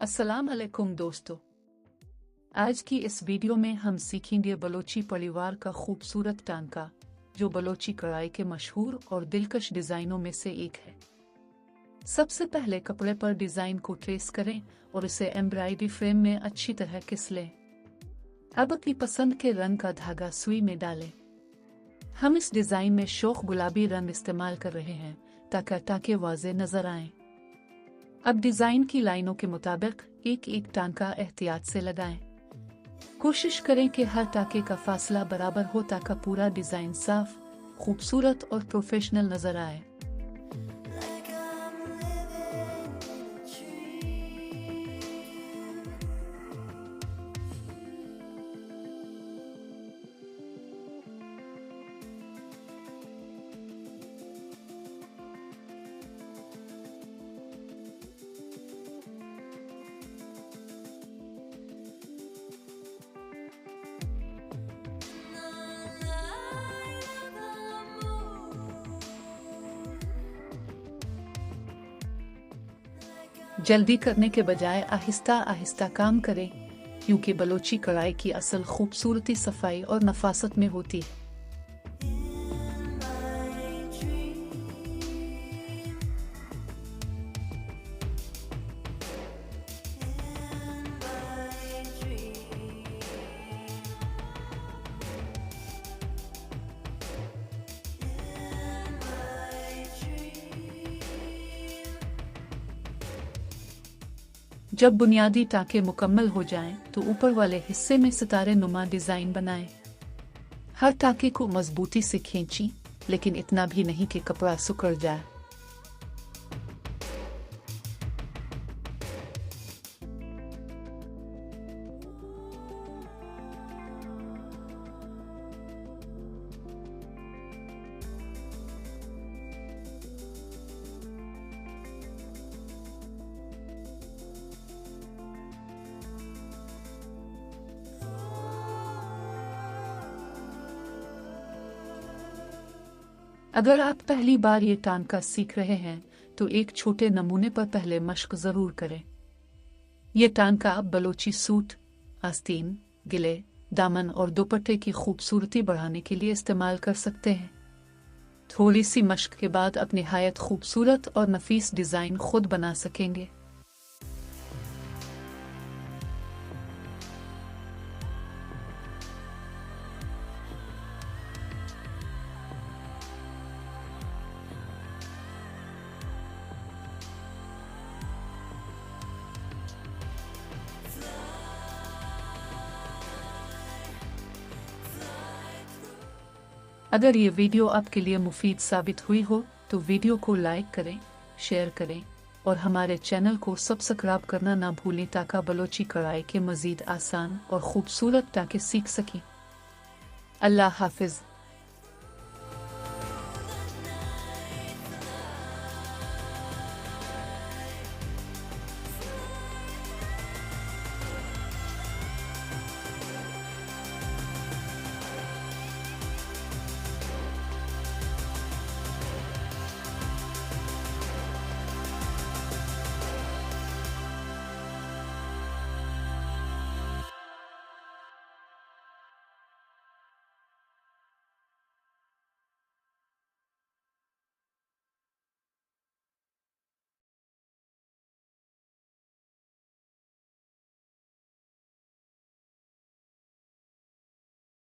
अस्सलाम अलैकुम दोस्तों। आज की इस वीडियो में हम सीखेंगे बलोची परिवार का खूबसूरत टांका, जो बलोची कढ़ाई के मशहूर और दिलकश डिज़ाइनों में से एक है। सबसे पहले कपड़े पर डिज़ाइन को ट्रेस करें और इसे एम्ब्रॉयडरी फ्रेम में अच्छी तरह किस लें। अब अपनी पसंद के रंग का धागा सुई में डालें। हम इस डिज़ाइन में शोख गुलाबी रंग इस्तेमाल कर रहे हैं ताकि टांके वाज़े नजर आएं। अब डिज़ाइन की लाइनों के मुताबिक एक एक टांका एहतियात से लगाएं। कोशिश करें कि हर टांके का फासला बराबर हो ताकि पूरा डिज़ाइन साफ, खूबसूरत और प्रोफेशनल नजर आए। जल्दी करने के बजाय आहिस्ता आहिस्ता काम करें, क्योंकि बलोची कढ़ाई की असल खूबसूरती सफाई और नफासत में होती है। जब बुनियादी टांके मुकम्मल हो जाएं, तो ऊपर वाले हिस्से में सितारे नुमा डिज़ाइन बनाएं। हर टांके को मजबूती से खींची, लेकिन इतना भी नहीं कि कपड़ा सिकुड़ जाए। अगर आप पहली बार ये टांका सीख रहे हैं, तो एक छोटे नमूने पर पहले मश्क ज़रूर करें। ये टांका आप बलोची सूट, आस्तीन, गिले, दामन और दुपट्टे की खूबसूरती बढ़ाने के लिए इस्तेमाल कर सकते हैं। थोड़ी सी मश्क के बाद आप निहायत खूबसूरत और नफीस डिज़ाइन खुद बना सकेंगे। अगर ये वीडियो आपके लिए मुफीद साबित हुई हो तो वीडियो को लाइक करें, शेयर करें और हमारे चैनल को सब्सक्राइब करना ना भूलें ताकि बलोची कढ़ाई के मज़ीद आसान और ख़ूबसूरत टांके सीख सकें। अल्लाह हाफिज़।